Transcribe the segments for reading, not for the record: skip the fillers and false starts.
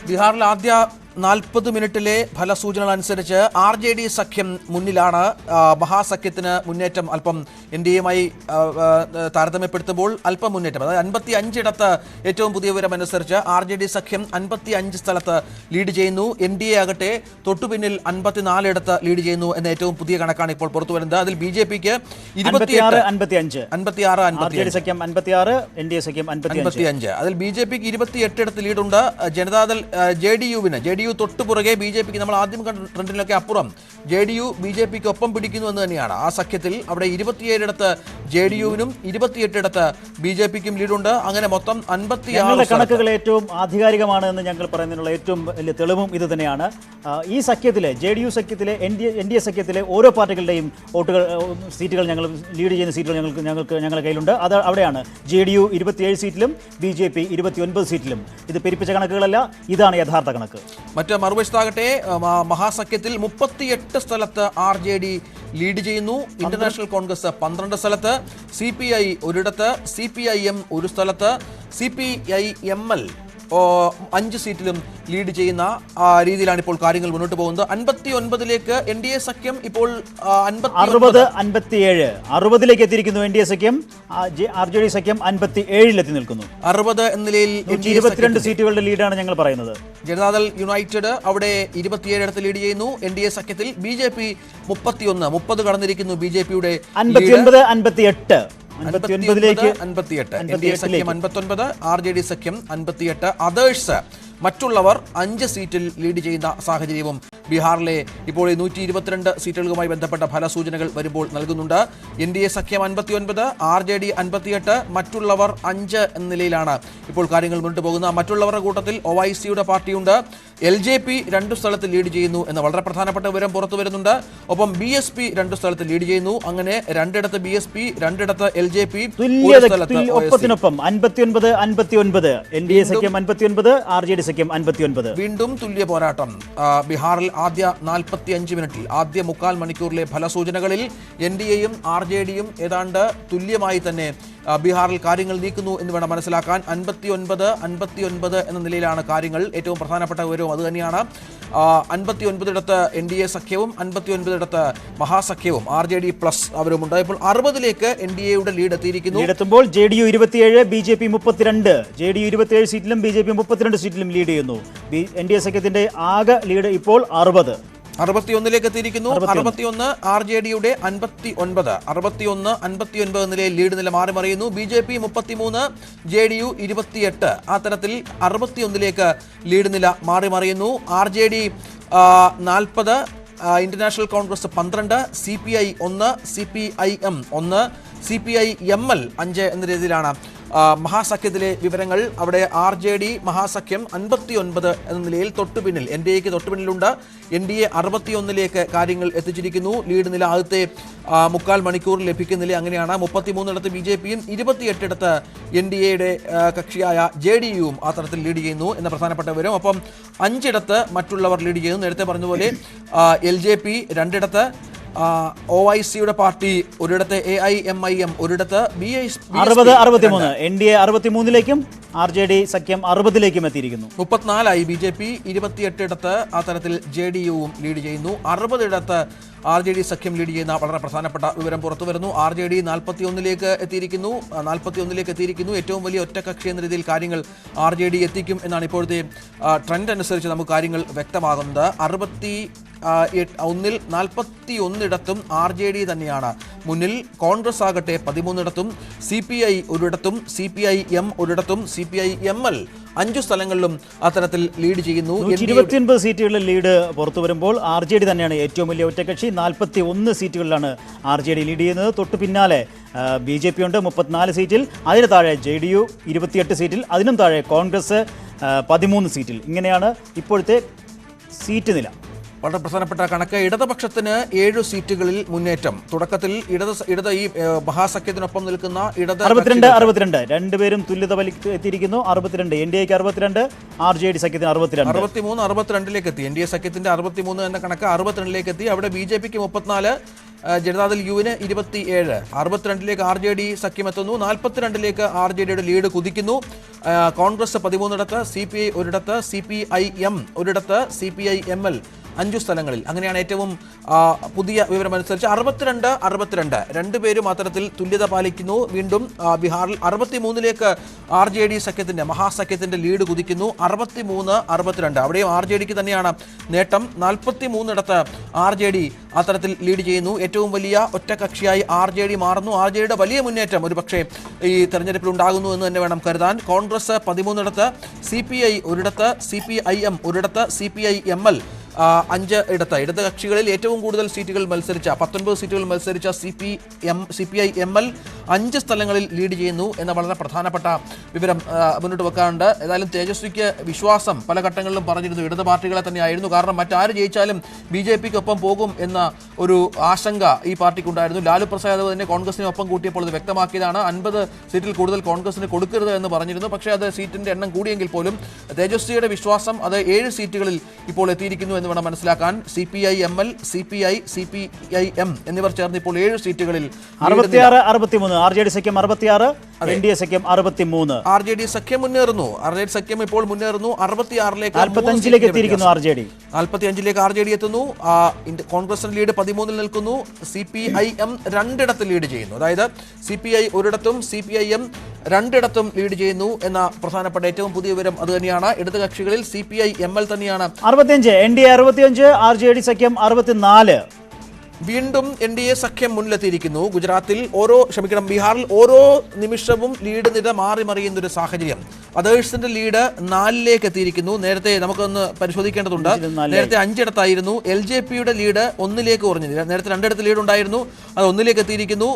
ബീഹാറിൽ ആദ്യ 40 മിനിറ്റിലെ ഫലസൂചനകൾ അനുസരിച്ച് RJD സഖ്യം മുന്നിലാണ്. മഹാസഖ്യത്തിന് മുന്നേറ്റം അല്പം NDAയുമായി താരതമ്യപ്പെടുത്തുമ്പോൾ അല്പം മുന്നേറ്റം, അതായത് 55 ഇടത്ത് ഏറ്റവും പുതിയ വിവരം അനുസരിച്ച് RJD സഖ്യം 55 സ്ഥലത്ത് ലീഡ് ചെയ്യുന്നു. NDA ആകട്ടെ തൊട്ടുപിന്നിൽ 54 ഇടത്ത് ലീഡ് ചെയ്യുന്നു എന്ന ഏറ്റവും പുതിയ കണക്കാണ് ഇപ്പോൾ പുറത്തു വരുന്നത്. അതിൽ BJPക്ക് 56, അതിൽ BJPക്ക് 28 ഇടത്ത് ലീഡുണ്ട്. ജനതാദൾ JDU തൊട്ടുപുറകെ BJPക്ക് നമ്മൾ ആദ്യം കണ്ട ട്രെൻഡിലൊക്കെ അപ്പുറം JDU BJPക്ക് ഒപ്പം പിടിക്കുന്നു എന്ന് തന്നെയാണ്. ആ സഖ്യത്തിൽ അവിടെ 27 ഇടത്ത് JDUവിനും 28 ഇടത്ത് BJPക്കും ലീഡുണ്ട്. അങ്ങനെ മൊത്തം 56. കണക്കുകൾ ഏറ്റവും ആധികാരികമാണ് എന്ന് ഞങ്ങൾ പറയുന്നതിനുള്ള ഏറ്റവും വലിയ തെളിവും ഇത് തന്നെയാണ്. ഈ സഖ്യത്തിലെ JDU സഖ്യത്തിലെ NDA സഖ്യത്തിലെ ഓരോ പാർട്ടികളുടെയും സീറ്റുകൾ ഞങ്ങൾ ലീഡ് ചെയ്യുന്ന സീറ്റുകൾ ഞങ്ങളുടെ കയ്യിലുണ്ട്. അത് അവിടെയാണ് JDU 27 സീറ്റിലും BJP 29 സീറ്റിലും. ഇത് പെരുപ്പിച്ച കണക്കുകളല്ല, ഇതാണ് യഥാർത്ഥ കണക്ക്. മറ്റ് മറുവശത്താകട്ടെ മഹാസഖ്യത്തിൽ 38 സ്ഥലത്ത് RJD ലീഡ് ചെയ്യുന്നു. ഇന്റർനാഷണൽ കോൺഗ്രസ് 12 സ്ഥലത്ത്, CPI ഒരിടത്ത്, CPIM ഒരു സ്ഥലത്ത്, CPIML 5 സീറ്റിലും ലീഡ് ചെയ്യുന്ന രീതിയിലാണ് ഇപ്പോൾ കാര്യങ്ങൾ മുന്നോട്ട് പോകുന്നത്. 59ലേക്ക് NDA സഖ്യം ഇപ്പോൾ 60ലേക്ക് എത്തിയിരിക്കുന്നു. NDA സഖ്യം, RJD സഖ്യം 57 എത്തി നിൽക്കുന്നു. 60 എന്ന നിലയിൽ 22 സീറ്റുകളുടെ ലീഡാണ് ഞങ്ങൾ പറയുന്നത്. ജനതാദൾ യുണൈറ്റഡ് അവിടെ 27 ഇടത്ത് ലീഡ് ചെയ്യുന്നു. NDA സഖ്യത്തിൽ BJP 30 കടന്നിരിക്കുന്നു. BJPയുടെ 59-58 NDA സഖ്യം 59, RJD സഖ്യം 58. അതേഴ്സ് മറ്റുള്ളവർ 5 സീറ്റിൽ ലീഡ് ചെയ്യുന്ന സാഹചര്യവും ബീഹാറിലെ ഇപ്പോൾ 122 സീറ്റുകളുമായി ബന്ധപ്പെട്ട ഫലസൂചനകൾ വരുമ്പോൾ നൽകുന്നുണ്ട്. NDA സഖ്യം 59, RJD 58, മറ്റുള്ളവർ 5 എന്ന നിലയിലാണ് ഇപ്പോൾ കാര്യങ്ങൾ മുന്നോട്ട് പോകുന്നത്. മറ്റുള്ളവരുടെ കൂട്ടത്തിൽ OICയുടെ പാർട്ടിയുണ്ട്. LJP 2 സ്ഥലത്ത് ലീഡ് ചെയ്യുന്നു എന്ന വളരെ പ്രധാനപ്പെട്ട വിവരം പുറത്തു വരുന്നുണ്ട്. ഒപ്പം BSP 2 സ്ഥലത്ത് ലീഡ് ചെയ്യുന്നു. അങ്ങനെ 2 ഇടത്ത് BSP, 2 ഇടത്ത് LJP, ഒപ്പത്തിനൊപ്പം 59-59. NDA സഖ്യം 59, RJD സഖ്യം 59. വീണ്ടും തുല്യ പോരാട്ടം. ബീഹാറിൽ ആദ്യ 45 മിനിറ്റിൽ, ആദ്യ 3/4 മണിക്കൂറിലെ ഫലസൂചനകളിൽ NDAയും RJDയും ഏതാണ്ട് തുല്യമായി തന്നെ ബീഹാറിൽ കാര്യങ്ങൾ നീക്കുന്നു എന്ന് വേണം മനസ്സിലാക്കാൻ. 59 എന്ന നിലയിലാണ് കാര്യങ്ങൾ. ഏറ്റവും പ്രധാനപ്പെട്ട വിവരവും അതുതന്നെയാണ്. 59 ഇടത്ത് NDA സഖ്യവും 59 ഇടത്ത് മഹാസഖ്യവും RJD പ്ലസ് അവരുമുണ്ട്. ഇപ്പോൾ 60ലേക്ക് NDAയുടെ ലീഡ് എത്തിയിരിക്കുന്നു. എത്തുമ്പോൾ JDU 27, BJP 32. JDU 27 സീറ്റിലും BJP 32 സീറ്റിലും ലീഡ് ചെയ്യുന്നു. NDA സഖ്യത്തിന്റെ ആകെ ലീഡ് ഇപ്പോൾ 61ലേക്ക് എത്തിയിരിക്കുന്നു. 61 RJDയുടെ 59, 61-59 നിലയിൽ ലീഡ് നില മാറി മറിയുന്നു. BJP 33, JDU 28. ആ തരത്തിൽ 61ലേക്ക് ലീഡ് നില മാറി മറിയുന്നു. RJD 40, international Congress 12, CPI 1, CPIM 1, CPIML 5 എന്ന രീതിയിലാണ് മഹാസഖ്യത്തിലെ വിവരങ്ങൾ. അവിടെ RJD മഹാസഖ്യം 59 എന്ന നിലയിൽ തൊട്ടുപിന്നിൽ, NDAയ്ക്ക് തൊട്ടുപിന്നിലുണ്ട്. NDA 61ലേക്ക് കാര്യങ്ങൾ എത്തിച്ചിരിക്കുന്നു. ലീഡ് നില ആദ്യത്തെ 3/4 മണിക്കൂറിൽ ലഭിക്കുന്നില്ല. അങ്ങനെയാണ് 33 ഇടത്ത് BJPയും 28 ഇടത്ത് NDAയുടെ കക്ഷിയായ JDUവും ആ തരത്തിൽ ലീഡ് ചെയ്യുന്നു എന്ന പ്രധാനപ്പെട്ട വിവരം. ഒപ്പം 5 ഇടത്ത് മറ്റുള്ളവർ ലീഡ് ചെയ്യുന്നു. നേരത്തെ പറഞ്ഞതുപോലെ LJP 2 ഇടത്ത്, OICയുടെ പാർട്ടി ഒരിടത്ത്, AIMIM ഒരിടത്ത്, 63. NDA 63ലേക്കും RJD സഖ്യം 60ലേക്കും എത്തിയിരിക്കുന്നു. 34 BJP, 28 ഇടത്ത് ആ തരത്തിൽ JDUവും ലീഡ് ചെയ്യുന്നു. 60 ഇടത്ത് RJD സഖ്യം ലീഡ് ചെയ്യുന്ന വളരെ പ്രധാനപ്പെട്ട വിവരം പുറത്തു വരുന്നു. RJD 41ലേക്ക് എത്തിയിരിക്കുന്നു. ഏറ്റവും വലിയ ഒറ്റക്കക്ഷി എന്ന രീതിയിൽ കാര്യങ്ങൾ RJD എത്തിക്കും എന്നാണ് ഇപ്പോഴത്തെ ട്രെൻഡ് അനുസരിച്ച് നമുക്ക് കാര്യങ്ങൾ വ്യക്തമാകുന്നത്. 41 ഇടത്തും RJD തന്നെയാണ് മുന്നിൽ. കോൺഗ്രസ് ആകട്ടെ 13 ഇടത്തും, CPI ഒരിടത്തും, CPIM ഒരിടത്തും, CPIML 5 സ്ഥലങ്ങളിലും അത്തരത്തിൽ ലീഡ് ചെയ്യുന്നു. 29 സീറ്റുകളിൽ ലീഡ് പുറത്തു വരുമ്പോൾ RJD തന്നെയാണ് ഏറ്റവും വലിയ ഒറ്റക്കക്ഷി. 41 സീറ്റുകളിലാണ് RJD ലീഡ് ചെയ്യുന്നത്. തൊട്ടു പിന്നാലെ BJP ഉണ്ട് 34 സീറ്റിൽ. അതിന് താഴെ JDU 28 സീറ്റിൽ. അതിനും താഴെ കോൺഗ്രസ് 13 സീറ്റിൽ. ഇങ്ങനെയാണ് ഇപ്പോഴത്തെ സീറ്റ് നില. വളരെ പ്രധാനപ്പെട്ട കണക്ക്. ഇടതുപക്ഷത്തിന് 7 സീറ്റുകളിൽ മുന്നേറ്റം. തുടക്കത്തിൽ ഇടത് ഈ മഹാസഖ്യത്തിനൊപ്പം നിൽക്കുന്ന 62 രണ്ടുപേരും തുല്യത എത്തിയിരിക്കുന്നു. 62 NDAയ്ക്ക് 62, RJD സഖ്യത്തിന് 63 62ലേക്ക് എത്തി. NDA സഖ്യത്തിന്റെ 63 എന്ന കണക്ക് 62ലേക്ക് എത്തി. അവിടെ BJPക്ക് 34, ജനതാദൾ യുവിന് 27, 62ലേക്ക് RJD സഖ്യം എത്തുന്നു, 42ലേക്ക് RJDയുടെ ലീഡ് കുതിക്കുന്നു. കോൺഗ്രസ് 13ഇടത്ത്, CPI ഒരിടത്ത്, CPIM ഒരിടത്ത്, CPIML 5 സ്ഥലങ്ങളിൽ. അങ്ങനെയാണ് ഏറ്റവും പുതിയ വിവരമനുസരിച്ച് 62-62 രണ്ടുപേരും അത്തരത്തിൽ തുല്യത പാലിക്കുന്നു. വീണ്ടും ബീഹാറിൽ 63ലേക്ക് RJD സഖ്യത്തിന്റെ മഹാസഖ്യത്തിന്റെ ലീഡ് കുതിക്കുന്നു. 63-62 അവിടെയും RJDക്ക് തന്നെയാണ് നേട്ടം. 43ഇടത്ത് RJD അത്തരത്തിൽ ലീഡ് ചെയ്യുന്നു. ഏറ്റവും വലിയ ഒറ്റകക്ഷിയായി RJD മാറുന്നു. RJDയുടെ വലിയ മുന്നേറ്റം ഒരു പക്ഷേ ഈ തെരഞ്ഞെടുപ്പിൽ ഉണ്ടാകുന്നു എന്ന് തന്നെ വേണം കരുതാൻ. കോൺഗ്രസ് 13ഇടത്ത്, CPI ഒരിടത്ത്, CPIM ഒരിടത്ത്, CPIML 5 ഇടത്ത്. ഇടത് കക്ഷികളിൽ ഏറ്റവും കൂടുതൽ സീറ്റുകൾ മത്സരിച്ച 19 സീറ്റുകൾ മത്സരിച്ച CPIML 5 സ്ഥലങ്ങളിൽ ലീഡ് ചെയ്യുന്നു എന്ന വളരെ പ്രധാനപ്പെട്ട വിവരം മുന്നോട്ട് വെക്കാറുണ്ട്. ഏതായാലും തേജസ്വിക്ക് വിശ്വാസം പല ഘട്ടങ്ങളിലും പറഞ്ഞിരുന്നു ഇടത് പാർട്ടികളെ തന്നെയായിരുന്നു. കാരണം മറ്റാര് ജയിച്ചാലും BJPക്കൊപ്പം പോകും എന്ന ഒരു ആശങ്ക ഈ പാർട്ടിക്കുണ്ടായിരുന്നു. ലാലു പ്രസാദ് തന്നെ കോൺഗ്രസിനെ ഒപ്പം കൂട്ടിയപ്പോൾ അത് വ്യക്തമാക്കിയതാണ്. 50 സീറ്റിൽ കൂടുതൽ കോൺഗ്രസിന് കൊടുക്കരുത് എന്ന് പറഞ്ഞിരുന്നു. പക്ഷേ അത് സീറ്റിന്റെ എണ്ണം കൂടിയെങ്കിൽ പോലും തേജസ്വിയുടെ വിശ്വാസം അത് 7 സീറ്റുകളിൽ ഇപ്പോൾ എത്തിയിരിക്കുന്നു എന്ന് വേണം മനസ്സിലാക്കാൻ. CPIML, CPI, CPIM എന്നിവർ ചേർന്ന് ഇപ്പോൾ 7 സീറ്റുകളിൽ 66-63 RJD സഖ്യം 66, NDA സഖ്യം 63. RJD സഖ്യം മുന്നേറുന്നു. RJD സഖ്യം ഇപ്പോൾ മുന്നേറുന്നു. 66ലേക്ക് 45ലേക്ക് എത്തിയിരിക്കുന്നു RJD. 45ലേക്ക് RJD എത്തുന്നു. കോൺഗ്രസിന്റെ ലീഡ് 13ൽ നിൽക്കുന്നു. CPIM 2ഇടത്ത് ലീഡ് ചെയ്യുന്നു. അതായത് CPI ഒരിടത്തും CPIM 2ഇടത്തും ലീഡ് ചെയ്യുന്നു എന്ന പ്രധാനപ്പെട്ട ഏറ്റവും പുതിയ വിവരം അത് തന്നെയാണ്. ഇടത് കക്ഷികളിൽ CPIML തന്നെയാണ് 65, NDA 65, RJD സഖ്യം 64. വീണ്ടും NDA സഖ്യം മുന്നിലെത്തിയിരിക്കുന്നു. ബീഹാറിൽ ഓരോ നിമിഷവും ലീഡ് നിര മാറി മറിയുന്ന ഒരു സാഹചര്യം. അതേഴ്സിന്റെ ലീഡ് 4ലേക്ക് എത്തിയിരിക്കുന്നു. നേരത്തെ നമുക്കൊന്ന് പരിശോധിക്കേണ്ടതുണ്ട്. നേരത്തെ 5 ഇടത്തായിരുന്നു. LJPയുടെ ലീഡ് 1ലേക്ക് കുറഞ്ഞു. നേരത്തെ 2 ഇടത്ത് ലീഡ് ഉണ്ടായിരുന്നു, അത് 1ലേക്ക് എത്തിയിരിക്കുന്നു.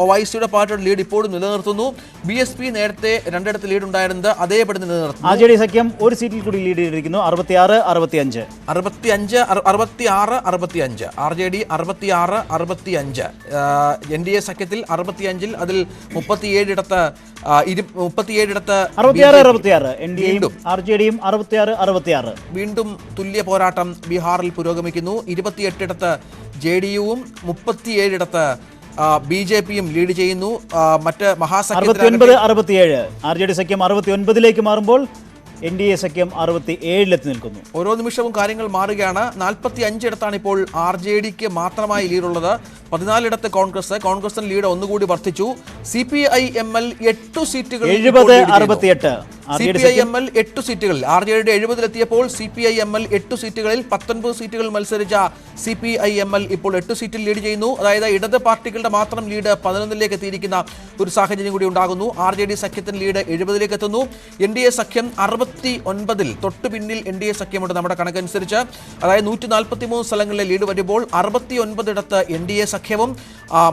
OICയുടെ പാർട്ടിയുടെ ലീഡ് ഇപ്പോഴും നിലനിർത്തുന്നു. BSP നേരത്തെ 2 ഇടത്ത് ലീഡ് ഉണ്ടായിരുന്നത് അതേപടി നിലനിർത്തുന്നു. RJD സഖ്യം ഒരു സീറ്റിൽ കൂടി ലീഡ് ചെയ്തിരിക്കുന്നു. 66-65. 66-65 RJD 66-65. NDA സഖ്യത്തിൽ 65ൽ അതിൽ 37 ഇടത്ത് 66-66 NDAയും RJDയും 66-66. വീണ്ടും തുല്യ പോരാട്ടം ബീഹാറിൽ പുരോഗമിക്കുന്നു. 28 ഇടത്ത് JDUവും 37 ഇടത്ത് BJPയും ലീഡ് ചെയ്യുന്നു. മറ്റ് മഹാസഖ്യത്തിൽ 69-67 RJD സഖ്യം 69ലേക്ക് മാറുമ്പോൾ NDA സഖ്യം 67-ലെത്തി നിൽക്കുന്നു. ഓരോ നിമിഷവും കാര്യങ്ങൾ മാറുകയാണ്. 45 ഇടത്താണ് ഇപ്പോൾ RJDക്ക് മാത്രമായി ലീഡുള്ളത്. 14 ഇടത്ത് കോൺഗ്രസിന് ലീഡ് ഒന്നുകൂടി വർദ്ധിച്ചു. CPIML 8 സീറ്റുകൾ, CPIML 8 സീറ്റുകളിൽ RJDയുടെ 70-ലെത്തിയപ്പോൾ CPIML 8 സീറ്റുകളിൽ 19 സീറ്റുകൾ മത്സരിച്ച CPIML ഇപ്പോൾ 8 സീറ്റിൽ ലീഡ് ചെയ്യുന്നു. അതായത് ഇടത് പാർട്ടികളുടെ മാത്രം ലീഡ് 11ലേക്ക് എത്തിയിരിക്കുന്ന ഒരു സാഹചര്യം കൂടി ഉണ്ടാകുന്നു. RJD സഖ്യത്തിന് ലീഡ് 70ലേക്ക് എത്തുന്നു. NDA സഖ്യം 69-ൽ തൊട്ടു പിന്നിൽ NDA സഖ്യമുണ്ട് നമ്മുടെ കണക്കനുസരിച്ച്. അതായത് 143 സ്ഥലങ്ങളിലെ ലീഡ് വരുമ്പോൾ 69 ഇടത്ത് NDA സഖ്യവും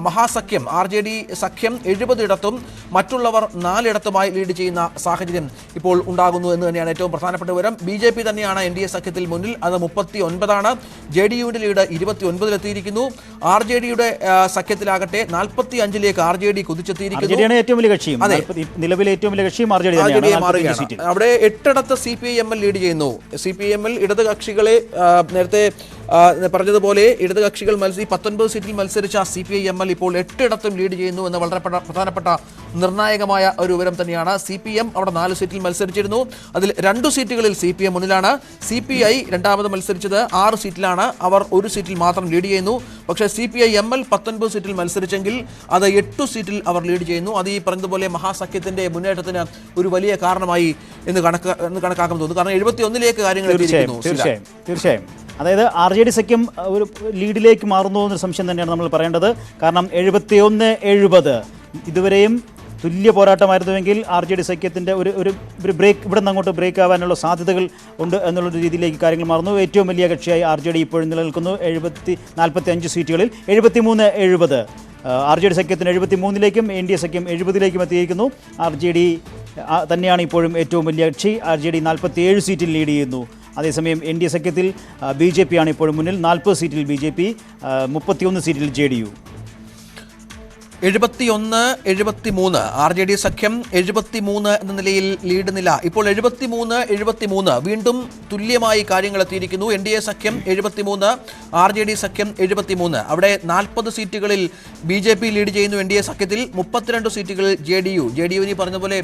മഹാസഖ്യം RJD സഖ്യം 70 ഇടത്തും മറ്റുള്ളവർ 4 ഇടത്തുമായി ലീഡ് ചെയ്യുന്ന സാഹചര്യം ഇപ്പോൾ ഉണ്ടാകുന്നു എന്ന് തന്നെയാണ് ഏറ്റവും പ്രധാനപ്പെട്ട വിവരം. BJP തന്നെയാണ് NDA സഖ്യത്തിൽ മുന്നിൽ, അത് 39ആണ്. JDUവിന്റെ ലീഡ് 29-ൽ എത്തിയിരിക്കുന്നു. RJDയുടെ സഖ്യത്തിലാകട്ടെ 45ലേക്ക് RJD കുതിച്ചെത്തിയിരിക്കുന്നു. നിലവിലെ ഏറ്റവും വലിയ കക്ഷിയും RJD മാറുകയാണ്. അവിടെ 8 ഇടത്ത് CPIML ലീഡ് ചെയ്യുന്നു. CPIML ഇടത് കക്ഷികളെ നേരത്തെ പറഞ്ഞതുപോലെ ഇടത് കക്ഷികൾ 19 സീറ്റിൽ മത്സരിച്ച CPIML ഇപ്പോൾ 8 ഇടത്തും ലീഡ് ചെയ്യുന്നു എന്ന വളരെ പ്രധാനപ്പെട്ട നിർണായകമായ ഒരു വിവരം തന്നെയാണ്. CPM അവിടെ 4 സീറ്റിൽ മത്സരിച്ചിരുന്നു. അതിൽ 2 സീറ്റുകളിൽ CPM മുന്നിലാണ്. CPI രണ്ടാമത് മത്സരിച്ചത് 6 സീറ്റിലാണ്. അവർ 1 സീറ്റിൽ മാത്രം ലീഡ് ചെയ്യുന്നു. പക്ഷേ CPIML 19 സീറ്റിൽ മത്സരിച്ചെങ്കിൽ അത് 8 സീറ്റിൽ അവർ ലീഡ് ചെയ്യുന്നു. അത് ഈ പറഞ്ഞതുപോലെ മഹാസഖ്യത്തിന്റെ മുന്നേറ്റത്തിന് ഒരു വലിയ കാരണമായി എന്ന് കണക്കാക്കാൻ തോന്നുന്നു. കാരണം 71ലേക്ക് കാര്യങ്ങൾ എത്തിയിരിക്കുന്നു. തീർച്ചയായും അതായത് RJD സഖ്യം ഒരു ലീഡിലേക്ക് മാറുന്നു എന്നൊരു സംശയം തന്നെയാണ് നമ്മൾ പറയേണ്ടത്. കാരണം 71-70 ഇതുവരെയും തുല്യ പോരാട്ടമായിരുന്നുവെങ്കിൽ RJD സഖ്യത്തിൻ്റെ ഒരു ബ്രേക്ക് ഇവിടെ നിന്ന് അങ്ങോട്ട് ബ്രേക്ക് ആവാനുള്ള സാധ്യതകൾ ഉണ്ട് എന്നുള്ളൊരു രീതിയിലേക്ക് കാര്യങ്ങൾ മാറുന്നു. ഏറ്റവും വലിയ കക്ഷിയായി RJD ഇപ്പോഴും നിലനിൽക്കുന്നു. 45 സീറ്റുകളിൽ 73-70 RJD സഖ്യത്തിന് 73ലേക്കും NDA സഖ്യം 70ലേക്കും എത്തിയിരിക്കുന്നു. RJD തന്നെയാണ് ഇപ്പോഴും ഏറ്റവും വലിയ കക്ഷി. RJD 47 സീറ്റിൽ ലീഡ് ചെയ്യുന്നു. അതേസമയം NDA സഖ്യത്തിൽ BJP ആണ് ഇപ്പോഴും മുന്നിൽ. 40 സീറ്റിൽ BJP, 31 സീറ്റിൽ JDU. 71-73 RJD സഖ്യം 73 എന്ന നിലയിൽ ലീഡ് നില. ഇപ്പോൾ 73-73 വീണ്ടും തുല്യമായി കാര്യങ്ങൾ എത്തിയിരിക്കുന്നു. NDA സഖ്യം 73, RJD സഖ്യം 73. അവിടെ 40 സീറ്റുകളിൽ BJP ലീഡ് ചെയ്യുന്നു. NDA സഖ്യത്തിൽ 32 സീറ്റുകളിൽ JDU ഈ പറഞ്ഞ പോലെ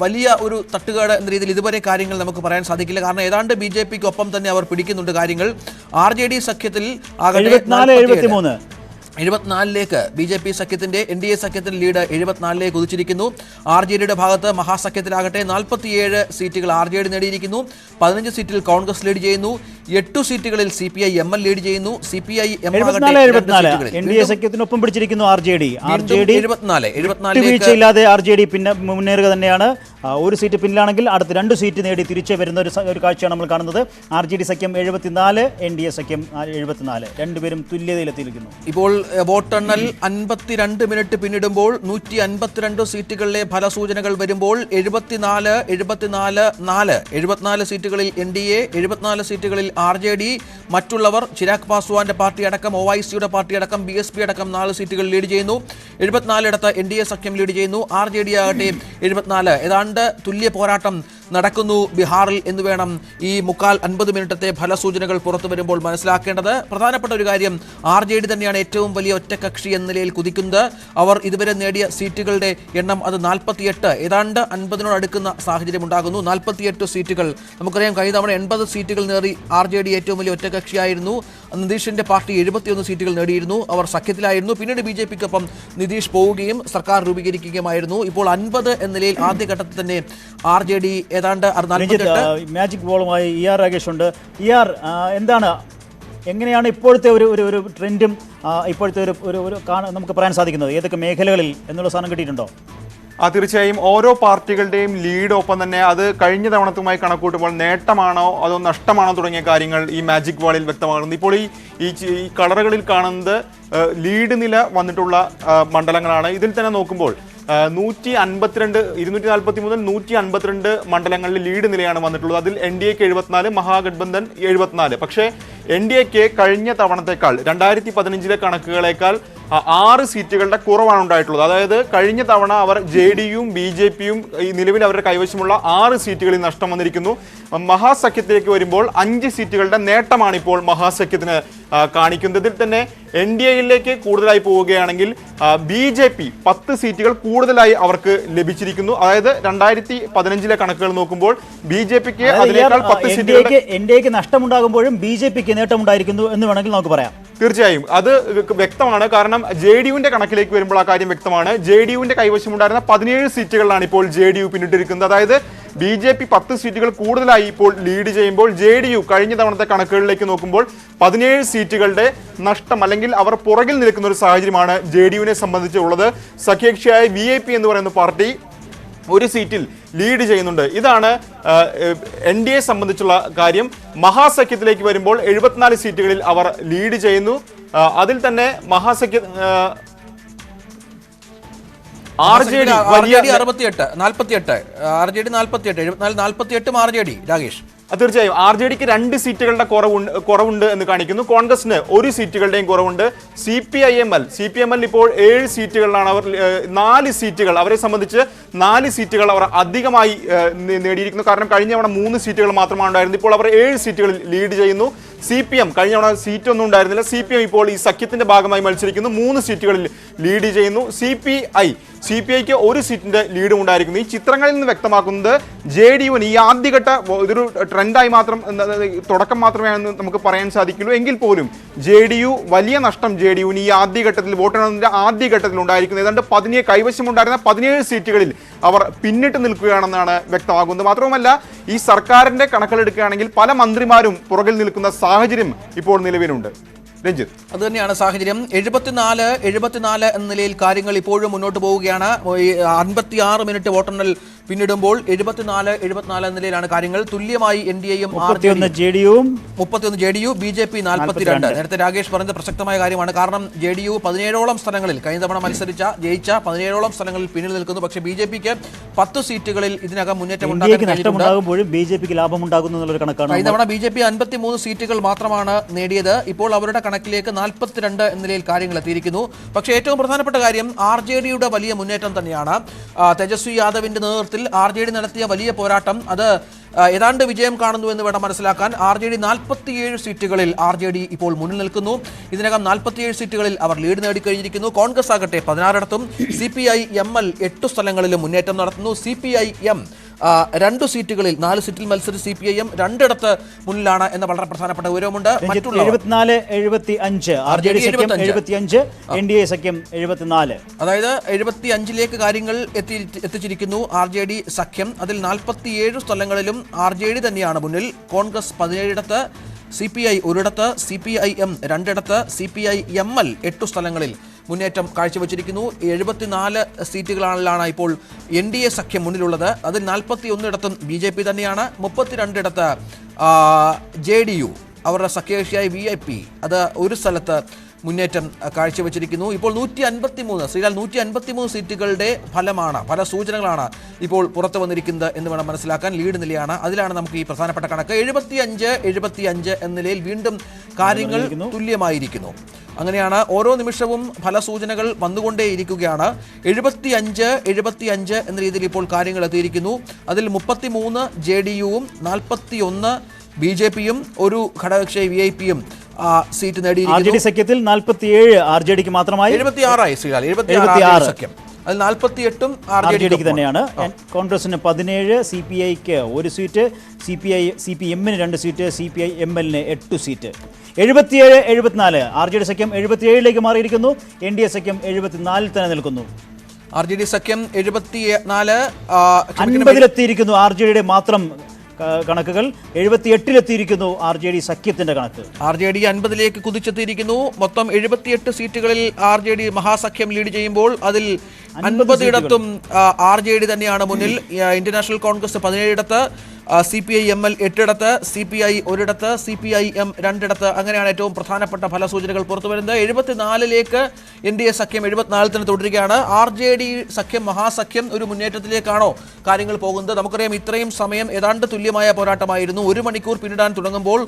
വലിയ ഒരു തട്ടുകേട് എന്ന രീതിയിൽ ഇതുവരെ കാര്യങ്ങൾ നമുക്ക് പറയാൻ സാധിക്കില്ല. കാരണം ഏതാണ്ട് BJPക്ക് ഒപ്പം തന്നെ അവർ പിടിക്കുന്നുണ്ട് കാര്യങ്ങൾ. RJD സഖ്യത്തിൽ 74ലേക്ക് BJP സഖ്യത്തിന്റെ NDA സഖ്യത്തിന്റെ ലീഡ് 74ലേക്ക് കുതിച്ചിരിക്കുന്നു. RJDയുടെ ഭാഗത്ത് മഹാസഖ്യത്തിലാകട്ടെ 47 സീറ്റുകൾ RJD നേടിയിരിക്കുന്നു. 15 സീറ്റിൽ കോൺഗ്രസ് ലീഡ് ചെയ്യുന്നു. 8 സീറ്റുകളിൽ CPI-ML ലീഡ് ചെയ്യുന്നു. CPI-M NDA സഖ്യത്തിനൊപ്പം പിടിച്ചിരിക്കുന്നു RJD 74 വീഴ്ചയില്ലാതെ RJD പിന്നെ മുന്നേറുക തന്നെയാണ്. ഒരു സീറ്റ് പിന്നിലാണെങ്കിൽ അടുത്ത 2 സീറ്റ് നേടി തിരിച്ചു വരുന്ന ഒരു കാഴ്ചയാണ് നമ്മൾ കാണുന്നത്. RJD സഖ്യം 74, NDA സഖ്യം 74, രണ്ടുപേരും തുല്യതയിലെത്തിയിരിക്കുന്നു. ഇപ്പോൾ വോട്ടെണ്ണൽ 52 മിനിറ്റ് പിന്നിടുമ്പോൾ 152 സീറ്റുകളിലെ ഫലസൂചനകൾ വരുമ്പോൾ 74 സീറ്റുകളിൽ NDA, 74 സീറ്റുകളിൽ RJD. മറ്റുള്ളവർ ചിരാഗ് പാസ്വാന്റെ പാർട്ടി അടക്കം, OICയുടെ പാർട്ടി അടക്കം, BSP അടക്കം 4 സീറ്റുകൾ ലീഡ് ചെയ്യുന്നു. 74 ഇടത്ത് NDA സഖ്യം ലീഡ് ചെയ്യുന്നു. RJD ആകട്ടെ 74. ഏതാണ്ട് തുല്യ പോരാട്ടം നടക്കുന്നു ബീഹാറിൽ എന്ന് വേണം ഈ 50 മിനിറ്റത്തെ ഫലസൂചനകൾ പുറത്തു വരുമ്പോൾ മനസ്സിലാക്കേണ്ടത്. പ്രധാനപ്പെട്ട ഒരു കാര്യം, RJD തന്നെയാണ് ഏറ്റവും വലിയ ഒറ്റക്കക്ഷി എന്ന നിലയിൽ കുതിക്കുന്നത്. അവർ ഇതുവരെ നേടിയ സീറ്റുകളുടെ എണ്ണം അത് 48, ഏതാണ്ട് 50നോട് അടുക്കുന്ന സാഹചര്യം ഉണ്ടാകുന്നു. 48 സീറ്റുകൾ. നമുക്കറിയാം കഴിഞ്ഞ തവണ 80 സീറ്റുകൾ നേടി RJD ഏറ്റവും വലിയ ഒറ്റക്കക്ഷിയായിരുന്നു. നിതീഷിന്റെ പാർട്ടി 71 സീറ്റുകൾ നേടിയിരുന്നു. അവർ സഖ്യത്തിലായിരുന്നു. പിന്നീട് BJPക്കൊപ്പം നിതീഷ് പോവുകയും സർക്കാർ രൂപീകരിക്കുകയുമായിരുന്നു. ഇപ്പോൾ 50 എന്ന നിലയിൽ ആദ്യഘട്ടത്തിൽ തന്നെ RJD ഏതാണ്ട് മാജിക് ബോളുമായി ER രാഗേഷ് ഉണ്ട്. ER, എന്താണ്, എങ്ങനെയാണ് ഇപ്പോഴത്തെ ഒരു ട്രെൻഡും ഇപ്പോഴത്തെ ഒരു നമുക്ക് പറയാൻ സാധിക്കുന്നത്? ഏതൊക്കെ മേഖലകളിൽ എന്നുള്ള സാധനം കിട്ടിയിട്ടുണ്ടോ? തീർച്ചയായും ഓരോ പാർട്ടികളുടെയും ലീഡ് ഒപ്പം തന്നെ അത് കഴിഞ്ഞ തവണത്തുമായി കണക്കൂട്ടുമ്പോൾ നേട്ടമാണോ അതോ നഷ്ടമാണോ തുടങ്ങിയ കാര്യങ്ങൾ ഈ മാജിക് വാളിൽ വ്യക്തമാകുന്നു. ഇപ്പോൾ ഈ കളറുകളിൽ കാണുന്നത് ലീഡ് നില വന്നിട്ടുള്ള മണ്ഡലങ്ങളാണ്. ഇതിൽ തന്നെ നോക്കുമ്പോൾ 240 മുതൽ 152 മണ്ഡലങ്ങളിൽ ലീഡ് നിലയാണ് വന്നിട്ടുള്ളത്. അതിൽ NDAക്ക് 74, മഹാഗഠബന്ധൻ 74. പക്ഷേ NDAക്ക് കഴിഞ്ഞ തവണത്തേക്കാൾ 2015 കണക്കുകളേക്കാൾ 6 സീറ്റുകളുടെ കുറവാണ് ഉണ്ടായിട്ടുള്ളത്. അതായത് കഴിഞ്ഞ തവണ അവർ JDUയും BJPയും ഈ നിലവിൽ അവരുടെ കൈവശമുള്ള 6 സീറ്റുകളിൽ നഷ്ടം വന്നിരിക്കുന്നു. മഹാസഖ്യത്തിലേക്ക് വരുമ്പോൾ 5 സീറ്റുകളുടെ നേട്ടമാണ് ഇപ്പോൾ മഹാസഖ്യത്തിന് കാണിക്കുന്നത്. ഇതിൽ തന്നെ NDAയിലേക്ക് കൂടുതലായി പോവുകയാണെങ്കിൽ BJP 10 സീറ്റുകൾ കൂടുതലായി അവർക്ക് ലഭിച്ചിരിക്കുന്നു. അതായത് 2015 കണക്കുകൾ നോക്കുമ്പോൾ BJPക്ക് അതിനേക്കാൾ 10 സീറ്റുകൾ NDAക്ക് നഷ്ടമുണ്ടാകുമ്പോഴും BJPക്ക് നേട്ടമുണ്ടായിരിക്കുന്നു എന്ന് വേണമെങ്കിൽ നമുക്ക് പറയാം. തീർച്ചയായും അത് വ്യക്തമാണ്. കാരണം JDUവിന്റെ കണക്കിലേക്ക് വരുമ്പോൾ ആ കാര്യം വ്യക്തമാണ്. JDUവിന്റെ കൈവശമുണ്ടായിരുന്ന 17 സീറ്റുകളിലാണ് ഇപ്പോൾ JDU പിന്നിട്ടിരിക്കുന്നത്. അതായത് BJP 10 സീറ്റുകൾ കൂടുതലായി ഇപ്പോൾ ലീഡ് ചെയ്യുമ്പോൾ JDU കഴിഞ്ഞ തവണത്തെ കണക്കുകളിലേക്ക് നോക്കുമ്പോൾ 17 സീറ്റുകളുടെ നഷ്ടം, അല്ലെങ്കിൽ അവർ പുറകിൽ നിൽക്കുന്ന ഒരു സാഹചര്യമാണ് JDUവിനെ സംബന്ധിച്ചുള്ളത്. സഖ്യകക്ഷിയായ VIP എന്ന് പറയുന്ന പാർട്ടി 1 സീറ്റിൽ ലീഡ് ചെയ്യുന്നുണ്ട്. ഇതാണ് NDA സംബന്ധിച്ചുള്ള കാര്യം. മഹാസഖ്യത്തിലേക്ക് വരുമ്പോൾ 74 സീറ്റുകളിൽ അവർ ലീഡ് ചെയ്യുന്നു. അതിൽ തന്നെ മഹാസഖ്യ RJD 48, RJD 48, 48 RJD. രാകേഷ്, തീർച്ചയായും RJDക്ക് 2 സീറ്റുകളുടെ കുറവുണ്ട് എന്ന് കാണിക്കുന്നു. കോൺഗ്രസിന് 1 സീറ്റുകളുടെയും കുറവുണ്ട്. CPI-ML ഇപ്പോൾ 7 സീറ്റുകളിലാണ് അവർ. 4 സീറ്റുകൾ അവരെ സംബന്ധിച്ച് 4 സീറ്റുകൾ അവർ അധികമായി നേടിയിരിക്കുന്നു. കാരണം കഴിഞ്ഞ തവണ 3 സീറ്റുകൾ മാത്രമാണ് ഉണ്ടായിരുന്നത്. ഇപ്പോൾ അവർ 7 സീറ്റുകളിൽ ലീഡ് ചെയ്യുന്നു. CPM കഴിഞ്ഞ തവണ സീറ്റൊന്നും ഉണ്ടായിരുന്നില്ല. CPM ഇപ്പോൾ ഈ സഖ്യത്തിന്റെ ഭാഗമായി മത്സരിക്കുന്നു. 3 സീറ്റുകളിൽ ലീഡ് ചെയ്യുന്നു. CPIക്ക് 1 സീറ്റിന്റെ ലീഡും ഉണ്ടായിരിക്കുന്നു. ഈ ചിത്രങ്ങളിൽ നിന്ന് വ്യക്തമാക്കുന്നത് JDUവിന് ഈ ആദ്യഘട്ട ഇതൊരു ട്രെൻഡായി മാത്രം തുടക്കം മാത്രമേ നമുക്ക് പറയാൻ സാധിക്കുള്ളൂ. എങ്കിൽ പോലും JDU വലിയ നഷ്ടം JDUവിന് ഈ ആദ്യഘട്ടത്തിൽ വോട്ടെണ്ണലിന്റെ ആദ്യഘട്ടത്തിൽ ഉണ്ടായിരിക്കുന്നത്. ഏതാണ്ട് കൈവശമുണ്ടായിരുന്ന 17 സീറ്റുകളിൽ അവർ പിന്നിട്ട് നിൽക്കുകയാണെന്നാണ് വ്യക്തമാകുന്നത്. മാത്രവുമല്ല ഈ സർക്കാരിന്റെ കണക്കിലെടുക്കുകയാണെങ്കിൽ പല മന്ത്രിമാരും പുറകിൽ നിൽക്കുന്ന സാഹചര്യം ഇപ്പോൾ നിലവിലുണ്ട്. രഞ്ജിത്ത്, അത് തന്നെയാണ് സാഹചര്യം. 74 എന്ന നിലയിൽ കാര്യങ്ങൾ ഇപ്പോഴും മുന്നോട്ട് പോവുകയാണ്. 56 മിനിറ്റ് വോട്ടെണ്ണൽ പിന്നിടുമ്പോൾ 74 എന്ന നിലയിലാണ് കാര്യങ്ങൾ. തുല്യമായി NDAയും 31 JDU, BJP 42. നേരത്തെ രാകേഷ് പറഞ്ഞത് പ്രസക്തമായ കാര്യമാണ്. കാരണം JDU 17ഓളം സ്ഥലങ്ങളിൽ കഴിഞ്ഞ തവണ ജയിച്ച 17ഓളം സ്ഥലങ്ങളിൽ പിന്നിൽ നിൽക്കുന്നു. പക്ഷേ BJPക്ക് 10 സീറ്റുകളിൽ ഇതിനകം മുന്നേറ്റം ഉണ്ടാക്കാൻ BJPക്ക് ലാഭമുണ്ടാകുന്നു എന്നുള്ളൊരു കണക്കാണ്. കഴിഞ്ഞ തവണ BJP 53 സീറ്റുകൾ മാത്രമാണ് നേടിയത്. ഇപ്പോൾ അവരുടെ കണക്കിലേക്ക് 42 എന്ന നിലയിൽ കാര്യങ്ങൾ എത്തിയിരിക്കുന്നു. പക്ഷേ ഏറ്റവും പ്രധാനപ്പെട്ട കാര്യം RJDയുടെ വലിയ മുന്നേറ്റം തന്നെയാണ്. തേജസ്വി യാദവിന്റെ നേതൃത്വത്തിൽ RJD നടത്തിയ വലിയ പോരാട്ടം അത് ഏതാണ്ട് വിജയം കാണുന്നു എന്ന് വേണം മനസ്സിലാക്കാൻ. RJD 47 സീറ്റുകളിൽ RJD ഇപ്പോൾ മുന്നിൽ നിൽക്കുന്നു. ഇതിനകം 47 സീറ്റുകളിൽ അവർ ലീഡ് നേടിക്കഴിഞ്ഞിരിക്കുന്നു. കോൺഗ്രസ് ആകട്ടെ 16ഇടത്തും CPI-ML 8 സ്ഥലങ്ങളിലും മുന്നേറ്റം നടത്തുന്നു. CPI-M 2 സീറ്റുകളിൽ 4 സീറ്റിൽ മത്സരിച്ച് CPI-M 2ഇടത്ത് മുന്നിലാണ് എന്ന വളരെ പ്രധാനപ്പെട്ട വിവരമുണ്ട്. 74-75 RJD സഖ്യം 75, NDA സഖ്യം 74. അതായത് 75ലേക്ക് കാര്യങ്ങൾ എത്തിച്ചിരിക്കുന്നു RJD സഖ്യം. അതിൽ 47 സ്ഥലങ്ങളിലും RJD തന്നെയാണ് മുന്നിൽ. കോൺഗ്രസ് 17ഇടത്ത്, CPI 1ഇടത്ത്, CPI-M 2ഇടത്ത്, CPI-ML 8 സ്ഥലങ്ങളിൽ മുന്നേറ്റം കാഴ്ചവെച്ചിരിക്കുന്നു. 74 സീറ്റുകളിലാണ് ഇപ്പോൾ NDA സഖ്യം മുന്നിലുള്ളത്. അതിൽ 41ഇടത്തും BJP തന്നെയാണ്. 32ഇടത്ത് JDU അവരുടെ സഖ്യകക്ഷിയായ VIP അത് ഒരു സ്ഥലത്ത് മുന്നേറ്റം കാഴ്ചവെച്ചിരിക്കുന്നു. ഇപ്പോൾ 153 സീറ്റുകളുടെ പല സൂചനകളാണ് ഇപ്പോൾ പുറത്തു വന്നിരിക്കുന്നത് എന്ന് വേണം മനസ്സിലാക്കാൻ. ലീഡ് നിലയാണ്, അതിലാണ് നമുക്ക് ഈ പ്രധാനപ്പെട്ട കണക്ക്. 75 എന്ന നിലയിൽ വീണ്ടും കാര്യങ്ങൾ തുല്യമായിരിക്കുന്നു. അങ്ങനെയാണ് ഓരോ നിമിഷവും ഫലസൂചനകൾ വന്നുകൊണ്ടേയിരിക്കുകയാണ്. 75 എന്ന രീതിയിൽ ഇപ്പോൾ കാര്യങ്ങൾ എത്തിയിരിക്കുന്നു. അതിൽ 33 JDUവും 41 BJPയും ഒരു ഘടകകക്ഷി VIPയും സീറ്റ് നേടിയിരിക്കുന്നു. സഖ്യത്തിൽ 47 RJDക്ക് മാത്രമായി 76 സഖ്യം. അതിൽ 48ഉം RJDക്ക് തന്നെയാണ്. കോൺഗ്രസിന് 17, CPIക്ക് 1 സീറ്റ്, CPM-ന് 2 സീറ്റ്, CPI-ML-ന് 8 സീറ്റ്. 77-74 RJD സഖ്യം 77ലേക്ക് മാറിയിരിക്കുന്നു. NDA സഖ്യം 74 തന്നെ നിൽക്കുന്നു. RJD സഖ്യം 74 50-ലെത്തിയിരിക്കുന്നു. RJDയുടെ മാത്രം കണക്കുകൾ 78-ലെത്തിയിരിക്കുന്നു. RJD സഖ്യത്തിന്റെ കണക്ക്. RJD 50ലേക്ക് കുതിച്ചെത്തിയിരിക്കുന്നു. മൊത്തം 78 സീറ്റുകളിൽ RJD മഹാസഖ്യം ലീഡ് ചെയ്യുമ്പോൾ അതിൽ 50ഇടത്തും RJD തന്നെയാണ് മുന്നിൽ. ഇന്ത്യൻ നാഷണൽ കോൺഗ്രസ് 17ഇടത്ത്, CPI-ML 8ഇടത്ത്, CPI 1ഇടത്ത്, CPI-M 2ഇടത്ത്. അങ്ങനെയാണ് ഏറ്റവും പ്രധാനപ്പെട്ട ഫലസൂചനകൾ പുറത്തുവരുന്നത്. 74ലേക്ക് NDA സഖ്യം 74 തന്നെ തുടരുകയാണ്. RJD സഖ്യം മഹാസഖ്യം ഒരു മുന്നേറ്റത്തിലേക്കാണോ കാര്യങ്ങൾ പോകുന്നത്? നമുക്കറിയാം ഇത്രയും സമയം ഏതാണ്ട് തുല്യമായ പോരാട്ടമായിരുന്നു. 1 മണിക്കൂർ പിന്നിടാൻ തുടങ്ങുമ്പോൾ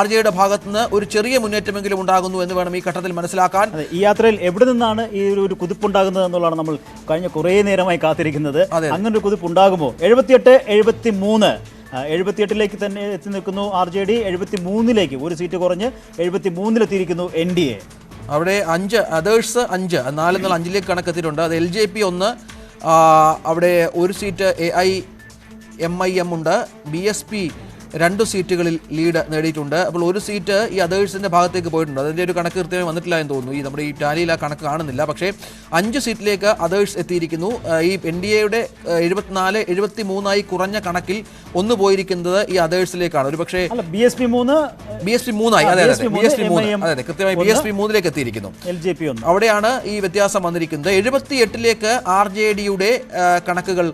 RJDയുടെ ഭാഗത്തുനിന്ന് ഒരു ചെറിയ മുന്നേറ്റമെങ്കിലും ഉണ്ടാകുന്നു എന്ന് വേണം ഈ ഘട്ടത്തിൽ മനസ്സിലാക്കാൻ. ഈ യാത്രയിൽ എവിടെ നിന്നാണ് ഈ ഒരു കുതിപ്പുണ്ടാകുന്നത് എന്നുള്ളതാണ് നമ്മൾ കഴിഞ്ഞ കുറേ നേരമായി കാത്തിരിക്കുന്നത്. അങ്ങനെ ഒരു കുതിപ്പുണ്ടാകുമോ? 78-73 78ലേക്ക് തന്നെ എത്തി നിൽക്കുന്നു RJD. 73ലേക്ക് 1 സീറ്റ് കുറഞ്ഞ് 73-ലെത്തിയിരിക്കുന്നു NDA. അവിടെ 5 അതേഴ്സ് 5 4 എന്നുള്ള 5ലേക്ക് കണക്കെത്തിയിട്ടുണ്ട്. അത് LJP 1, അവിടെ 1 സീറ്റ് AIMIM ഉണ്ട്. BSP 2 സീറ്റുകളിൽ ലീഡ് നേടിയിട്ടുണ്ട്. അപ്പോൾ 1 സീറ്റ് ഈ അതേഴ്സിന്റെ ഭാഗത്തേക്ക് പോയിട്ടുണ്ട്. അതിൻ്റെ ഒരു കണക്ക് കൃത്യമായി വന്നിട്ടില്ല എന്ന് തോന്നുന്നു. നമ്മുടെ ഈ ടാലിയിൽ ആ കണക്ക് കാണുന്നില്ല. പക്ഷേ 5 സീറ്റിലേക്ക് അതേഴ്സ് എത്തിയിരിക്കുന്നു. ഈ NDAയുടെ 74-73 കുറഞ്ഞ കണക്കിൽ ഒന്ന് പോയിരിക്കുന്നത് ഈ അതേഴ്സിലേക്കാണ്. ഒരു പക്ഷേ BSP 3 അതെ കൃത്യമായി BSP 3ലേക്ക് എത്തിയിരിക്കുന്നു. LJP 1 അവിടെയാണ് ഈ വ്യത്യാസം വന്നിരിക്കുന്നത്. 78ലേക്ക് RJDയുടെ കണക്കുകൾ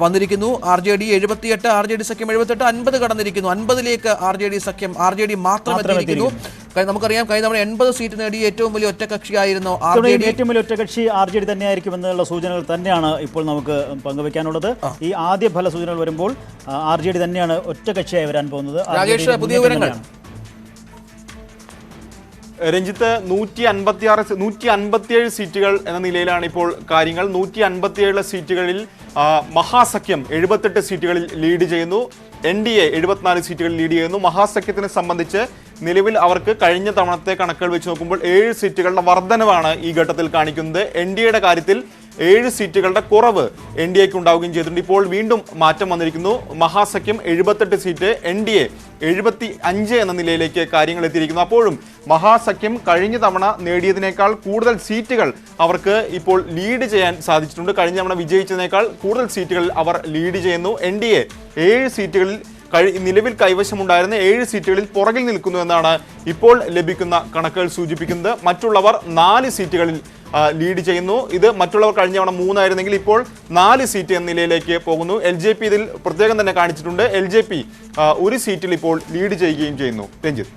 വന്നിരിക്കുന്നു. RJD 78, RJD സഖ്യം 78, 50 കടന്നിരിക്കുന്നു. 50ലേക്ക് RJD മാത്രം എത്തിയിരിക്കുന്നു. നമുക്കറിയാം കഴിഞ്ഞ തവണ 80 സീറ്റ് നേടിയ ഏറ്റവും വലിയ ഒറ്റകക്ഷിയായിരുന്നു RJD. ഏറ്റവും വലിയ ഒറ്റകക്ഷി RJD തന്നെയായിരിക്കും എന്നുള്ള സൂചനകൾ തന്നെയാണ് ഇപ്പോൾ നമുക്ക് പങ്കുവെക്കാനുള്ളത്. ഈ ആദ്യ ഫല സൂചനകൾ വരുമ്പോൾ RJD തന്നെയാണ് ഒറ്റകക്ഷിയായി വരാൻ പോകുന്നത്. രാജേഷ്, പുതിയ വിവരങ്ങൾ. രഞ്ജിത്ത്, 157 സീറ്റുകൾ എന്ന നിലയിലാണ് ഇപ്പോൾ കാര്യങ്ങൾ. 157 സീറ്റുകളിൽ മഹാസഖ്യം 78 സീറ്റുകളിൽ ലീഡ് ചെയ്യുന്നു. NDA 74 സീറ്റുകളിൽ ലീഡ് ചെയ്യുന്നു. മഹാസഖ്യത്തിനെ സംബന്ധിച്ച് നിലവിൽ അവർക്ക് കഴിഞ്ഞ തവണത്തെ കണക്കുകൾ വെച്ച് നോക്കുമ്പോൾ 7 സീറ്റുകളുടെ വർധനവാണ് ഈ ഘട്ടത്തിൽ കാണിക്കുന്നത്. NDAയുടെ കാര്യത്തിൽ 7 സീറ്റുകളുടെ കുറവ് NDAക്ക് ഉണ്ടാവുകയും ചെയ്തിട്ടുണ്ട്. ഇപ്പോൾ വീണ്ടും മാറ്റം വന്നിരിക്കുന്നു. മഹാസഖ്യം 78 സീറ്റ്, NDA 75 എന്ന നിലയിലേക്ക് കാര്യങ്ങൾ എത്തിയിരിക്കുന്നു. അപ്പോഴും മഹാസഖ്യം കഴിഞ്ഞ തവണ നേടിയതിനേക്കാൾ കൂടുതൽ സീറ്റുകൾ അവർക്ക് ഇപ്പോൾ ലീഡ് ചെയ്യാൻ സാധിച്ചിട്ടുണ്ട്. കഴിഞ്ഞ തവണ വിജയിച്ചതിനേക്കാൾ കൂടുതൽ സീറ്റുകളിൽ അവർ ലീഡ് ചെയ്യുന്നു. NDA 7 സീറ്റുകളിൽ നിലവിൽ കൈവശമുണ്ടായിരുന്ന 7 സീറ്റുകളിൽ പുറകിൽ നിൽക്കുന്നു എന്നാണ് ഇപ്പോൾ ലഭിക്കുന്ന കണക്കുകൾ സൂചിപ്പിക്കുന്നത്. മറ്റുള്ളവർ 4 സീറ്റുകളിൽ ലീഡ് ചെയ്യുന്നു. ഇത് മറ്റുള്ളവർ കഴിഞ്ഞ തവണ 3 ആയിരുന്നെങ്കിൽ ഇപ്പോൾ 4 സീറ്റ് എന്ന നിലയിലേക്ക് പോകുന്നു. LJP ഇതിൽ പ്രത്യേകം തന്നെ കാണിച്ചിട്ടുണ്ട്. LJP 1 സീറ്റിൽ ഇപ്പോൾ ലീഡ് ചെയ്യുകയും ചെയ്യുന്നു. രഞ്ജിത്ത്,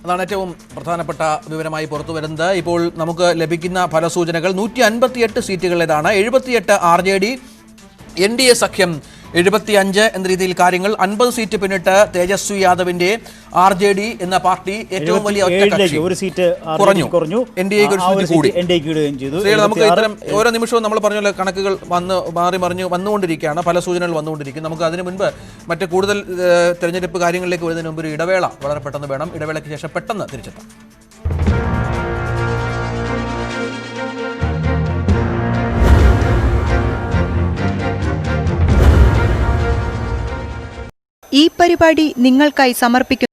അതാണ് ഏറ്റവും പ്രധാനപ്പെട്ട വിവരമായി പുറത്തു വരുന്നത്. ഇപ്പോൾ നമുക്ക് ലഭിക്കുന്ന ഫലസൂചനകൾ 158 സീറ്റുകളിലേതാണ്. 78 RJD, NDA സഖ്യം 75 എന്ന രീതിയിൽ കാര്യങ്ങൾ. 50 സീറ്റ് പിന്നിട്ട് തേജസ്വി യാദവിന്റെ RJD എന്ന പാർട്ടി ഏറ്റവും വലിയ ഒറ്റകക്ഷി ഒരു സീറ്റ് കുറഞ്ഞു. NDA ക്ക് ഒരു സീറ്റ് കൂടി. നമുക്ക് ഇത്തരം ഓരോ നിമിഷവും നമ്മൾ പറഞ്ഞ കണക്കുകൾ മാറി മറിഞ്ഞു വന്നുകൊണ്ടിരിക്കുകയാണ്, പല സൂചനകൾ വന്നുകൊണ്ടിരിക്കും. നമുക്ക് അതിനു മുൻപ് മറ്റ് കൂടുതൽ തെരഞ്ഞെടുപ്പ് കാര്യങ്ങളിലേക്ക് വരുന്നതിന് മുമ്പ് ഒരു ഇടവേള വളരെ പെട്ടെന്ന് വേണം. ഇടവേളയ്ക്ക് ശേഷം പെട്ടെന്ന് തിരിച്ചെത്താം. ഈ പരിപാടി നിങ്ങൾക്കായി സമർപ്പിക്കുന്നു